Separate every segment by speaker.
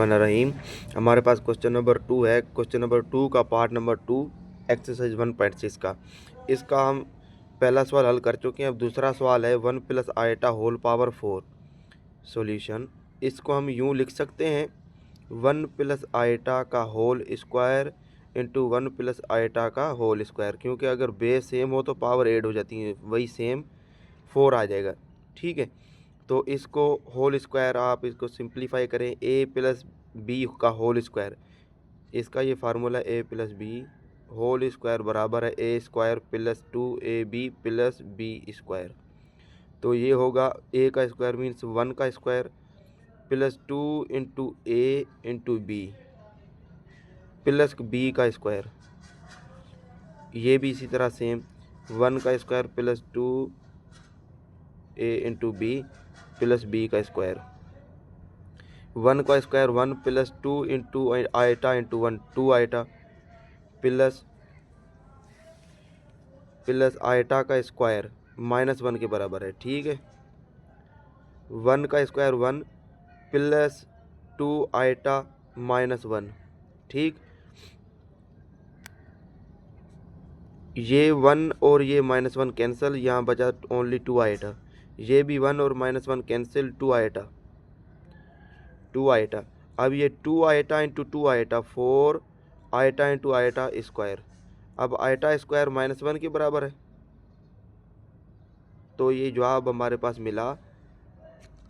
Speaker 1: बिस्मिल्लाहिर्रहमानिर्रहीम। हमारे पास question number 2 है। क्वेश्चन नंबर 2 का पार्ट नंबर 2 एक्सरसाइज 1.6 का। इसका हम पहला सवाल हल कर चुके हैं। अब दूसरा सवाल है 1 plus iota whole power 4 solution. इसको हम यूँ लिख सकते हैं 1 प्लस आयटा का whole square into 1 plus iota का होल स्क्वायर, क्योंकि अगर बेस सेम हो तो पावर ऐड हो जाती है, वही सेम 4 आ जाएगा। ठीक है, तो इसको होल स्क्वायर आप इसको सिंप्लीफाई करें ए प्लस बी का होल स्क्वायर। इसका ये formula A plus B whole square बराबर है A square plus 2ab plus B square. तो ये होगा ए का स्क्वायर मीन्स 1 का square plus 2 into A into B plus B का स्क्वायर। ये भी इसी तरह सेम 1 का square plus 2a into B plus B का स्क्वायर। 1 का square 1 plus 2 into eta into 1 2 eta plus iota का स्क्वायर -1 के बराबर है। ठीक है, 1 का स्क्वायर 1 प्लस 2 आयटा -1। ठीक, ये 1 और ये -1 कैंसिल, यहाँ बचा ओनली 2 आयटा। ये भी 1 और -1 कैंसिल, 2 आयटा। अब ये 2 eta into 2 eta 4 eta into eta square. अब आयटा स्क्वायर -1 के बराबर है, तो ये जवाब हमारे पास मिला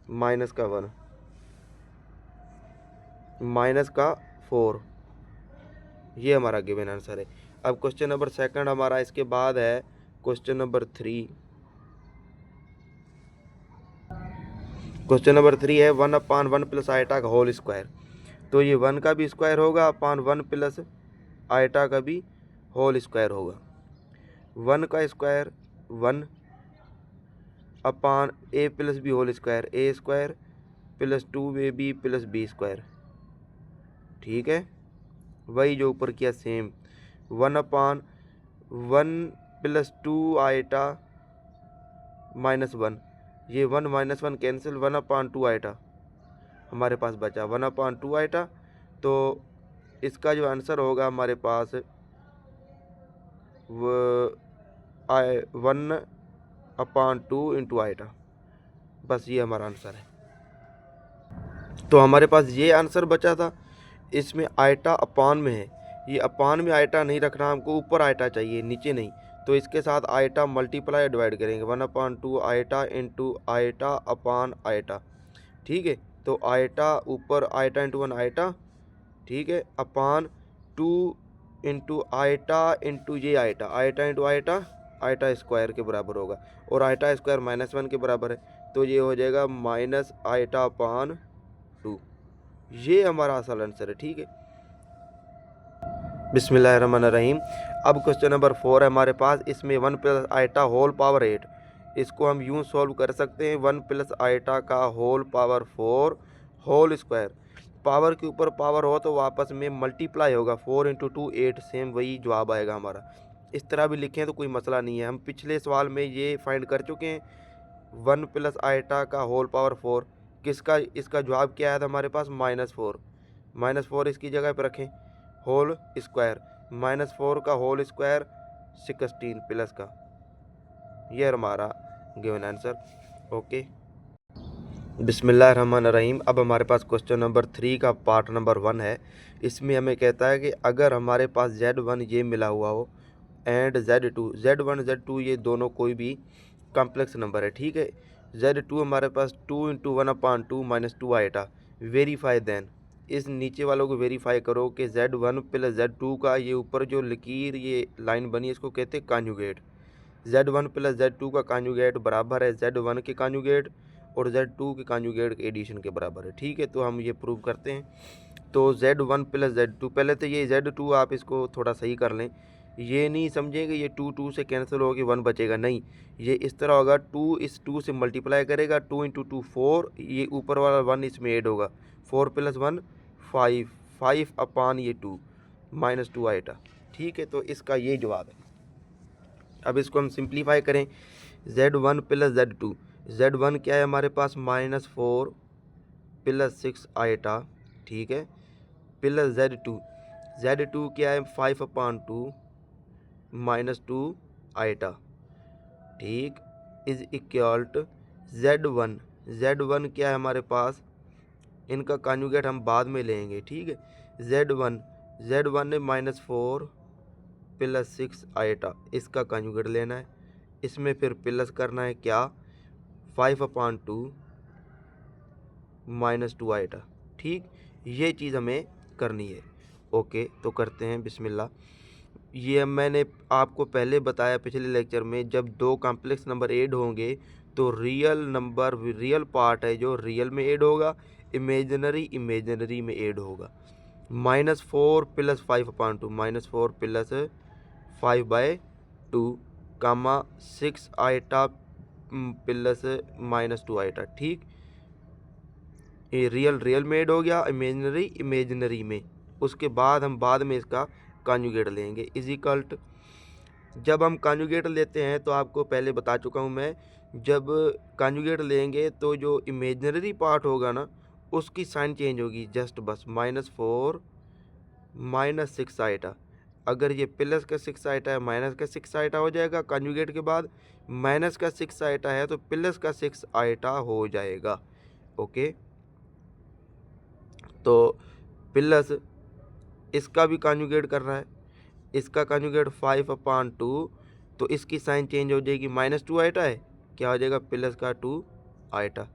Speaker 1: -1 -4। ये हमारा गिवन आंसर है। अब क्वेश्चन नंबर 2 हमारा इसके बाद है क्वेश्चन नंबर 3। क्वेश्चन नंबर 3 है 1/1 प्लस आयटा का होल स्क्वायर। तो ये 1 का भी स्क्वायर होगा अपान 1 प्लस आयटा का भी होल स्क्वायर होगा। 1 का square 1 upon A plus B whole square, A square plus 2ab plus B square. ठीक है, वही जो ऊपर किया सेम 1/1 प्लस 2 आयटा -1। ये 1 -1 कैंसिल, 1/2 आयटा हमारे पास बचा 1/2 आयटा। तो इसका जो आंसर होगा हमारे पास 1/2 इंटू आयटा। बस ये हमारा आंसर है। तो हमारे पास ये आंसर बचा था। इसमें आयटा अपान में है, ये अपान में आयटा नहीं रखना, हमको ऊपर आयटा चाहिए, नीचे नहीं। तो इसके साथ आयटा मल्टीप्लाई डिवाइड करेंगे 1/2 आयटा इंटू आयटा अपान आयटा। ठीक है, तो आयटा ऊपर आयटा इंटू 1 आयटा। ठीक है, अपान 2 इंटू आयटा इंटू ये eta, eta into eta, eta square के बराबर होगा, और आयटा स्क्वायर -1 के बराबर है। तो ये हो जाएगा माइनस आयटा अपान 2। ये हमारा असल आंसर है। ठीक है, बिस्मिल्लाहिर्रहमानिर्रहीम। अब क्वेश्चन नंबर 4 है हमारे पास। इसमें 1 प्लस आयटा होल पावर 8। इसको हम यूँ सॉल्व कर सकते हैं 1 प्लस आयटा का whole power 4 whole square. Power के ऊपर पावर हो तो वापस में मल्टीप्लाई होगा, 4 इंटू 2 8, सेम वही जवाब आएगा हमारा। इस तरह भी लिखें तो कोई मसला नहीं है। हम पिछले सवाल में ये फाइंड कर चुके हैं 1 प्लस आयटा का होल पावर 4 किसका, इसका जवाब क्या आया था हमारे पास -4। -4 इसकी जगह पर रखें, होल स्क्वायर, -4 का होल स्क्वायर 16 प्लस का। ये हमारा गिवन आंसर। ओके, बिस्मिल्लाहिर्रहमानिर्रहीम। अब हमारे पास क्वेश्चन नंबर 3 का पार्ट नंबर 1 है। इसमें हमें कहता है कि अगर हमारे पास Z1 ये मिला हुआ हो एंड Z1 Z2 ये दोनों कोई भी कॉम्प्लेक्स नंबर है। ठीक है, Z2 हमारे पास 2 इंटू 1/2 -2 आयटा। वेरीफाई देन, इस नीचे वालों को वेरीफाई करो कि Z1 प्लस Z2 का ये ऊपर जो लकीर ये लाइन बनी है इसको कहते हैं कॉन्जुगेट। Z1 प्लस Z2 का कॉन्जुगेट बराबर है Z1 के कॉन्जुगेट और Z2 के कॉन्जुगेट के एडिशन के बराबर है। ठीक है, तो हम ये प्रूव करते हैं। तो Z1 प्लस Z2, पहले तो ये Z2 आप इसको थोड़ा सही कर लें। ये नहीं समझें कि ये 2 से कैंसिल हो गया 1 बचेगा, नहीं, ये इस तरह होगा 2 इस 2 से मल्टीप्लाई करेगा, 2 इंटू 2 4, ये ऊपर वाला 1 इसमें ऐड होगा, 4 प्लस 1 5, 5 अपान ये 2 -2 आयटा। ठीक है, तो इसका ये जवाब है। अब इसको हम सिंप्लीफाई करें Z1 प्लस Z2। Z1 क्या है हमारे पास -4 प्लस 6 आयटा ठीक है, प्लस Z2 क्या है 5/2 -2 आइटा, ठीक, इज इक्वल टू Z1 क्या है हमारे पास, इनका कॉन्जुगेट हम बाद में लेंगे, ठीक है। Z1 है -4 + 6 आइटा, इसका कॉन्जुगेट लेना है, इसमें फिर प्लस करना है क्या 5/2 -2 आइटा, ठीक, ये चीज़ हमें करनी है। ओके, तो करते हैं बिस्मिल्लाह। ये मैंने आपको पहले बताया पिछले लेक्चर में, जब दो कॉम्प्लेक्स नंबर ऐड होंगे तो रियल पार्ट है जो रियल में ऐड होगा, इमेजिनरी में ऐड होगा। -4 + 5/2 -4 + 5/2 कामा 6 आइटा प्लस -2 आइटा, ठीक, ये रियल में ऐड हो गया, इमेजिनरी में, उसके बाद हम बाद में इसका कॉन्जुगेट लेंगे। इज इक्वल टू, जब हम कॉन्जुगेट लेते हैं तो आपको पहले बता चुका हूँ मैं, जब कॉन्जुगेट लेंगे तो जो इमेजिनरी पार्ट होगा ना उसकी साइन चेंज होगी, जस्ट बस -4 -6 आइटा, अगर ये प्लस का 6 आइटा है माइनस का 6 आइटा हो जाएगा, कॉन्जुगेट के बाद माइनस का 6 आइटा है तो प्लस का 6 आइटा हो जाएगा। ओके, तो प्लस इसका भी कॉन्जुगेट कर रहा है, इसका कॉन्जुगेट 5/2, तो इसकी साइन चेंज हो जाएगी, -2 आइटा है, क्या हो जाएगा प्लस का 2 आइटा,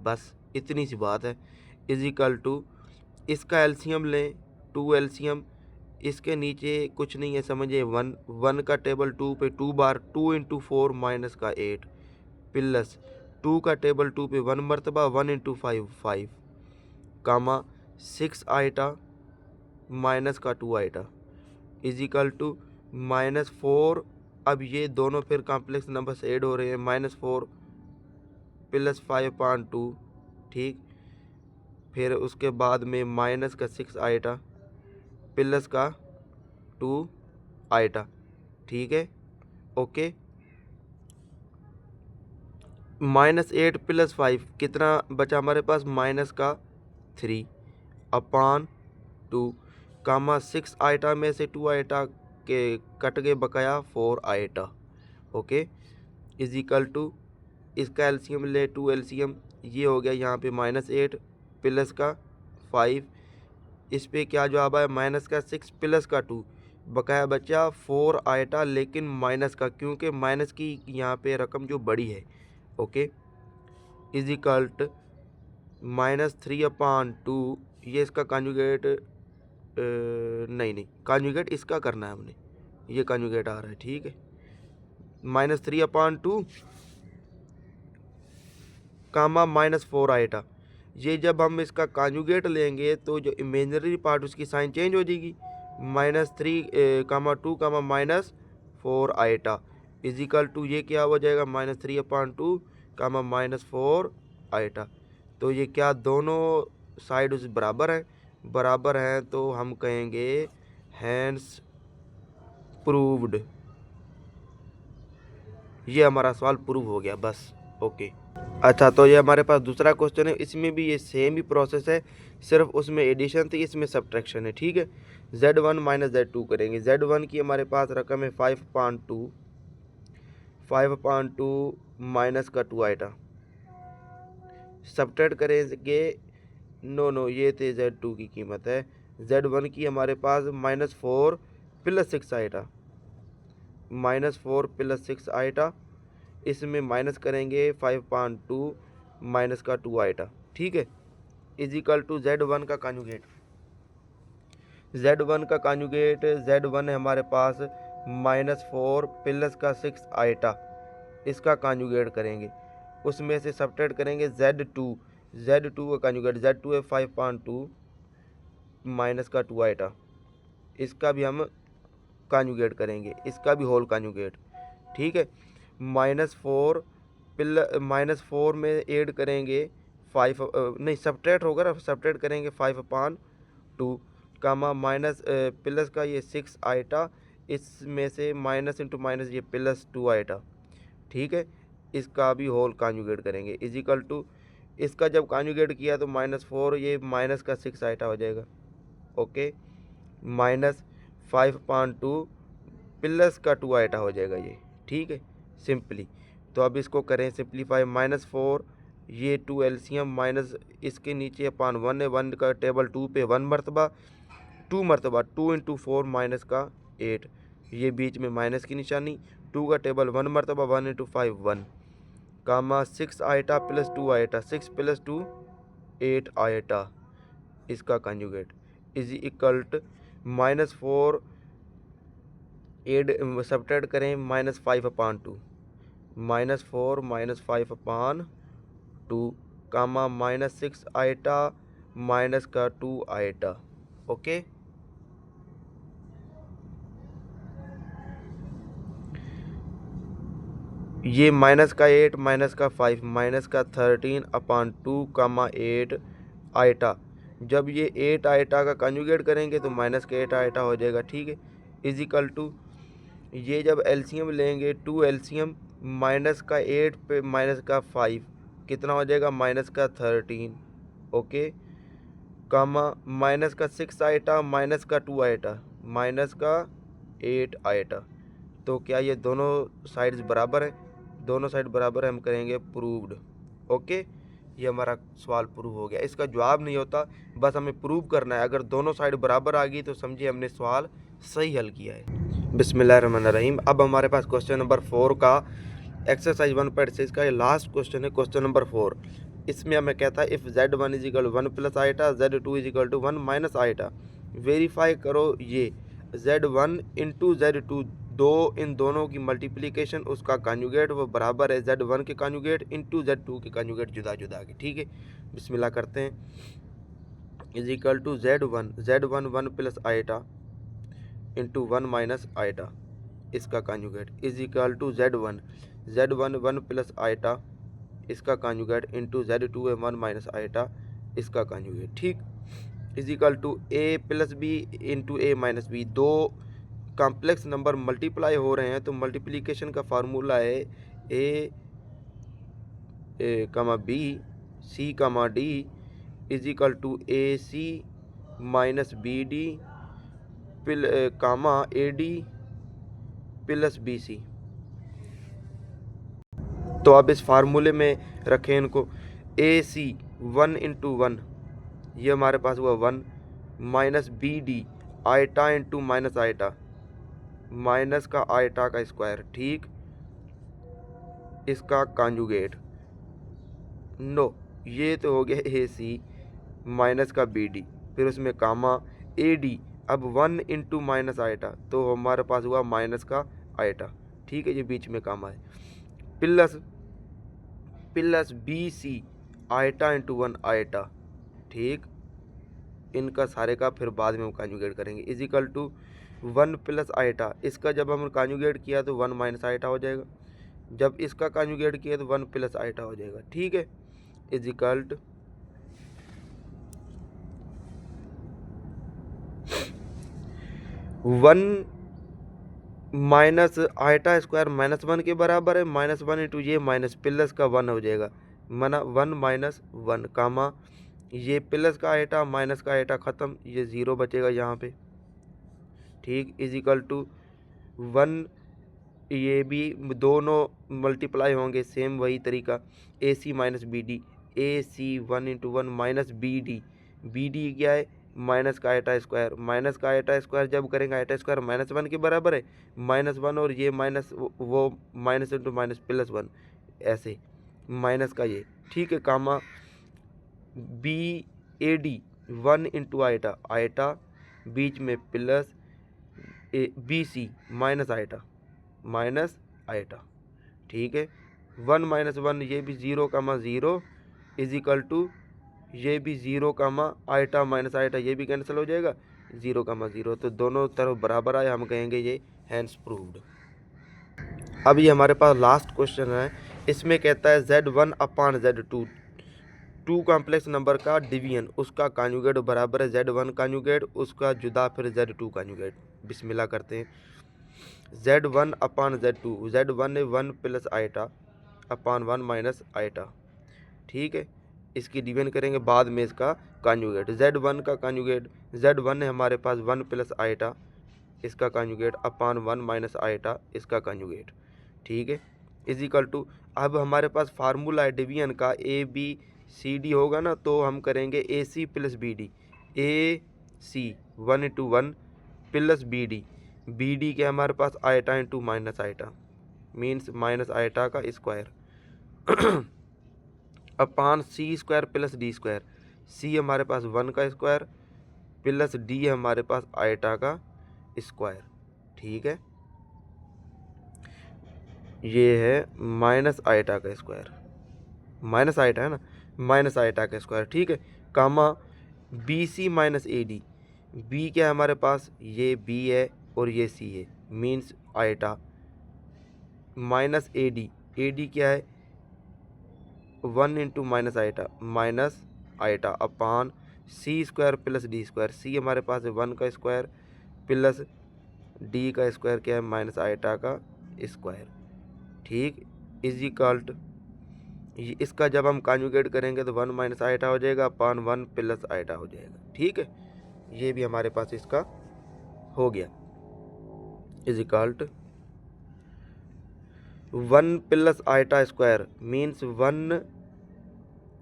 Speaker 1: बस इतनी सी बात है। इज इक्वल टू, इसका एलसीएम लें, 2 एलसीएम, इसके नीचे कुछ नहीं है, समझिए 1 का टेबल 2 पे 2 बार, 2 × 4 -8 प्लस 2 का टेबल 2 पे 1 मरतबा 1 × 5 5 comma 6 iota -2 iota is equal to -4। अब ये दोनों फिर कॉम्प्लेक्स नंबर से ऐड हो रहे हैं, -4 + 5/2, ठीक, फिर उसके बाद में माइनस का 6 आइटा प्लस का 2 आइटा, ठीक है। ओके, -8 + 5 कितना बचा हमारे पास, -3/2 कामा 6 आइटा में से 2 आइटा के कट के बकाया 4 iota. Okay, is equal to, इसका एलसीएम ले, 2 एलसीएम, ये हो गया यहाँ पे -8 प्लस का 5, इस पे क्या जवाब आया, माइनस का 6 प्लस का 2, बकाया बचा 4 आइटा, लेकिन माइनस का, क्योंकि माइनस की यहाँ पे रकम जो बड़ी है। ओके, इज इक्वल टू -3/2, ये इसका कॉन्जुगेट नहीं कॉन्जुगेट इसका करना है हमने, ये कॉन्जुगेट आ रहा है, ठीक है, -3/2 कामा -4 आइटा, ये जब हम इसका कॉन्जुगेट लेंगे तो जो इमेजिनरी पार्ट उसकी साइन चेंज हो जाएगी, -3/2 -4 आइटा इज इक्वल टू, ये क्या हो जाएगा, -3/2 -4 आइटा। तो ये क्या दोनों साइड उस बराबर हैं, तो हम कहेंगे हैंस प्रूव्ड, ये हमारा सवाल प्रूव हो गया, बस। ओके, अच्छा, तो ये हमारे पास दूसरा क्वेश्चन है, इसमें भी ये सेम ही प्रोसेस है, सिर्फ उसमें एडिशन थी, इसमें सब्ट्रैक्शन है, ठीक है। Z1 - Z2 करेंगे, Z1 की हमारे पास रकम है 5/2 माइनस का 2 आइटा, सब्ट्रैक्ट करेंगे, नो ये थे Z2 की कीमत है, Z1 की हमारे पास -4 + 6 आइटा, -4 + 6 आइटा, इसमें माइनस करेंगे 5/2 माइनस का 2 आइटा, ठीक है, इज इक्वल टू Z1 का कॉन्जुगेट, Z1 है हमारे पास -4 + का 6 आइटा, इसका कॉन्जुगेट करेंगे, उसमें से सब्ट्रैक्ट करेंगे Z2 का कॉन्जुगेट, Z2 है 5/2 माइनस का 2 आइटा, इसका भी हम कॉन्जुगेट करेंगे, इसका भी होल कॉन्जुगेट, ठीक है। -4 में ऐड करेंगे 5 नहीं सब्ट्रैक्ट होगा ना, सब्ट्रैक्ट करेंगे 5/2 कामा माइनस प्लस का ये 6 आइटा, इसमें से माइनस इंटू माइनस ये +2 आइटा, ठीक है, इसका भी होल कॉन्जुगेट करेंगे, इज इक्वल टू इसका जब कॉन्जुगेट किया तो -4, ये माइनस का 6 आइटा हो जाएगा। ओके, -5/2 प्लस का 2 आइटा हो जाएगा ये। ठीक है, सिंपली। तो अब इसको करें सिंप्लीफाई। -4, ये 2 एलसीएम माइनस इसके नीचे अपान 1 है, 1 का टेबल 2 पे 1 मरतबा, 2 मरतबा 2 × 4 माइनस का 8, ये बीच में माइनस की निशानी, 2 का टेबल 1 मरतबा, 1 × 5 1, comma 6 iota plus 2 iota, 6 + 2 8 iota, इसका conjugate is equal to -4 add subtract करें -5/2, -4 -5/2, कामा -6 आइटा माइनस का 2 आइटा। ओके, ये माइनस का 8 माइनस का 5 माइनस का 13/2 कामा 8 आइटा। जब ये 8 आइटा का कंजुगेट करेंगे तो माइनस का 8 आइटा हो जाएगा। ठीक है, इज इक्वल टू, ये जब एलसीएम लेंगे 2 एलसीएम माइनस का 8 पे माइनस का 5 कितना हो जाएगा, माइनस का 13। ओके, कामा माइनस का 6 आइटा माइनस का 2 आइटा माइनस का 8 आइटा। तो क्या ये दोनों साइड्स बराबर है? दोनों साइड बराबर है, हम करेंगे प्रूव्ड। ओके, ये हमारा सवाल प्रूव हो गया। इसका जवाब नहीं होता, बस हमें प्रूव करना है। अगर दोनों साइड बराबर आ गई तो समझिए हमने सवाल सही हल किया है। बिस्मिल्लाहिर्रहमानिर्रहीम। अब हमारे पास क्वेश्चन नंबर 4 का एक्सरसाइज 1.6 का ये लास्ट क्वेश्चन है, क्वेश्चन नंबर 4। इसमें हमें कहता है if Z1 = 1 + iota, Z2 = 1 - iota, verify करो ये Z1 × Z2, इन दोनों की मल्टीप्लिकेशन, उसका कॉन्जुगेट वो बराबर है Z1 के कॉन्जुगेट × Z2 के कॉन्जुगेट जुदा जुदा के। ठीक है, बिस्मिल्लाह करते हैं। Is equal to Z1 1 + iota × 1 - iota, इसका conjugate is equal to Z1 1 + iota, इसका कॉन्जुगेट × Z2 है 1 - आइटा, इसका कॉन्जुगेट। ठीक, is equal to A + B × A - B। दो कॉम्प्लेक्स नंबर मल्टीप्लाई हो रहे हैं तो मल्टीप्लिकेशन का फार्मूला है A, B, C, D is equal to AC - BD comma AD + BC। तो अब इस फार्मूले में रखें इनको। AC 1 × 1, ये हमारे पास हुआ 1, minus BD iota × iota, minus का आइटा का स्क्वायर। ठीक, इसका कॉन्जुगेट, नो, ये तो हो गया AC माइनस का BD, फिर उसमें कामा AD, अब 1 × आइटा, तो हमारे पास हुआ माइनस का आइटा। ठीक है, ये बीच में कामा है, प्लस BC आइटा × 1 आइटा। ठीक, इनका सारे का फिर बाद में हम कॉन्जुगेट करेंगे। इज इक्वल टू 1 + आइटा, इसका जब हम कॉन्जुगेट किया तो 1 - आइटा हो जाएगा, जब इसका कॉन्जुगेट किया तो 1 + आइटा हो जाएगा। ठीक है, is equal to 1 - iota square -1 के बराबर है, -1 × ये माइनस प्लस का 1 हो जाएगा, मना 1 - 1 कामा ये प्लस का आइटा माइनस का आइटा ख़त्म, ये 0 बचेगा यहाँ पे। ठीक, इज इक्वल टू 1, ये भी दोनों मल्टीप्लाई होंगे, सेम वही तरीका, AC - BD, AC 1 × 1 minus BD क्या है, माइनस का आइटा स्क्वायर, माइनस का आइटा स्क्वायर जब करेंगे आइटा स्क्वायर -1 के बराबर है, -1 और ये माइनस वो माइनस × माइनस +1, ऐसे माइनस का ये। ठीक है, कामा BAD 1 × आइटा, आइटा बीच में प्लस BC माइनस आइटा। ठीक है, 1 - 1 ये भी 0, 0 इज इक्वल टू ये भी 0, आइटा माइनस आइटा, ये भी कैंसिल हो जाएगा, 0, 0। तो दोनों तरफ बराबर आए, हम कहेंगे ये हैंस प्रूव्ड। अब ये हमारे पास लास्ट क्वेश्चन है, इसमें कहता है Z1/Z2, 2 कॉम्प्लेक्स नंबर का डिवीजन, उसका कॉन्जुगेट बराबर है Z1 कॉन्जुगेट, उसका जुदा फिर Z2 कॉन्जुगेट। बिस्मिल्लाह करते हैं। Z1/Z2, Z1 है 1 + आइटा अपान 1 - आइटा। ठीक है, इसकी डिवीजन करेंगे, बाद में इसका कॉन्जुगेट। Z1 का कॉन्जुगेट, Z1 है हमारे पास 1 प्लस आइटा, इसका कॉन्जुगेट अपान 1 माइनस आइटा, इसका कॉन्जुगेट। ठीक है, इज इक्वल टू, अब हमारे पास फार्मूला है डिवीजन का, ABCD होगा ना, तो हम करेंगे AC प्लस BD, AC 1 इंटू 1 प्लस BD के हमारे पास iota into minus iota, means minus iota का square upon C square plus D square. C हमारे पास 1 का स्क्वायर प्लस D हमारे पास आइटा का स्क्वायर। ठीक है, ये है माइनस आइटा का स्क्वायर, माइनस आइटा है ना, माइनस आइटा का स्क्वायर। ठीक है, कामा BC माइनस AD, B क्या है हमारे पास, ये B है और ये C है, मीन्स आइटा माइनस AD क्या है 1 इंटू माइनस आइटा अपान C square plus D square. C हमारे पास है 1 का स्क्वायर प्लस D का स्क्वायर क्या है माइनस आइटा का स्क्वायर। ठीक, इज इक्वल टू, इसका जब हम कॉन्जुगेट करेंगे तो 1 माइनस आइटा हो जाएगा अपान 1 प्लस आइटा हो जाएगा। ठीक है, ये भी हमारे पास इसका हो गया, is equal to 1 plus iota square, means 1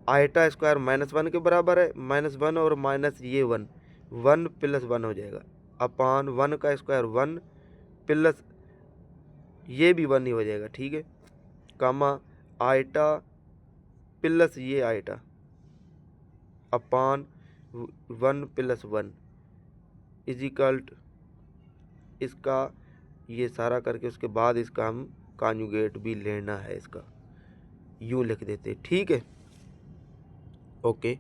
Speaker 1: iota square minus 1 के बराबर है, माइनस 1 और माइनस ये 1 प्लस 1 हो जाएगा अपान 1 का स्क्वायर 1 प्लस ये भी 1 ही हो जाएगा। ठीक है, कामा आइटा प्लस ये iota upon 1 plus 1 is equal to, इसका ये सारा करके उसके बाद इसका हम कॉन्जुगेट भी लेना है, इसका यूँ लिख देते। ठीक है, ओके,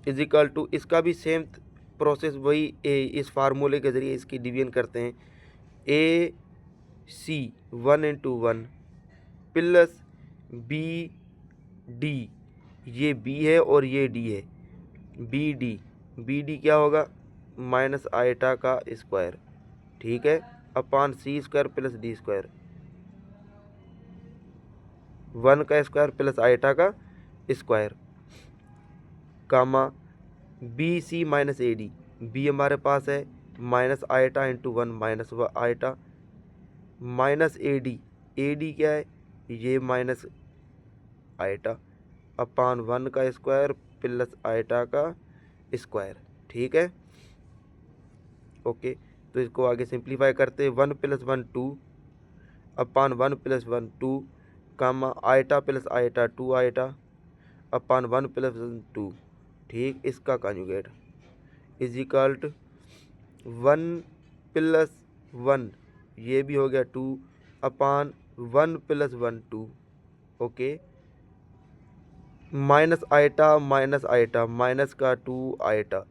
Speaker 1: इज इक्वल टू, इसका भी सेम प्रोसेस वही इस फार्मूले के ज़रिए इसकी डिवीजन करते हैं। AC 1 इंटू 1 प्लस BD, ये B है और ये D है, BD क्या होगा माइनस आइटा का स्क्वायर। ठीक है, upon C square plus D square, 1 का स्क्वायर प्लस आइटा का square, comma BC minus AD, B हमारे पास है minus iota into 1 minus iota minus AD क्या है ये माइनस आइटा अपान 1 का स्क्वायर प्लस आइटा का स्क्वायर। ठीक है, ओके, तो इसको आगे सिंप्लीफाई करते, 1 plus 1 2 upon 1 plus 1 2 comma iota plus iota 2 iota upon 1 plus 2। ठीक, इसका conjugate is equal to 1 plus 1 ये भी हो गया 2 upon 1 plus 1 2। Okay, minus iota minus का 2 iota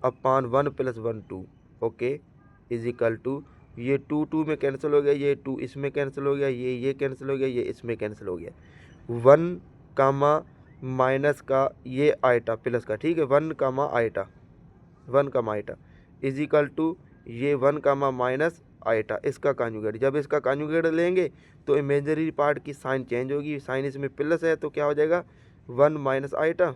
Speaker 1: upon 1 plus 1 2। Okay, is equal to, ये 2 में कैंसिल हो गया, ये 2 इसमें कैंसिल हो गया, ये कैंसिल हो गया, ये इसमें कैंसिल हो गया, 1 कामा माइनस का ये आइटा प्लस का। ठीक है, 1 comma iota is equal to ये 1 कामा माइनस आइटा, इसका कॉन्जुगेट। जब इसका कॉन्जुगेट लेंगे तो इमेजिनरी पार्ट की साइन चेंज होगी, साइन इसमें प्लस है तो क्या हो जाएगा 1 minus iota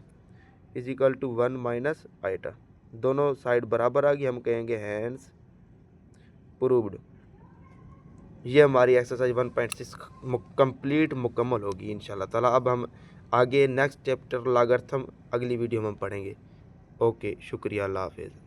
Speaker 1: is equal to 1 minus iota, दोनों साइड बराबर आ गई, हम कहेंगे हैंस प्रूव्ड। ये हमारी एक्सरसाइज 1.6 कंप्लीट मुकम्मल होगी इंशाल्लाह ताला। अब हम आगे नेक्स्ट चैप्टर लॉगरिथम अगली वीडियो में पढ़ेंगे। ओके, शुक्रिया, अल्लाह हाफिज़।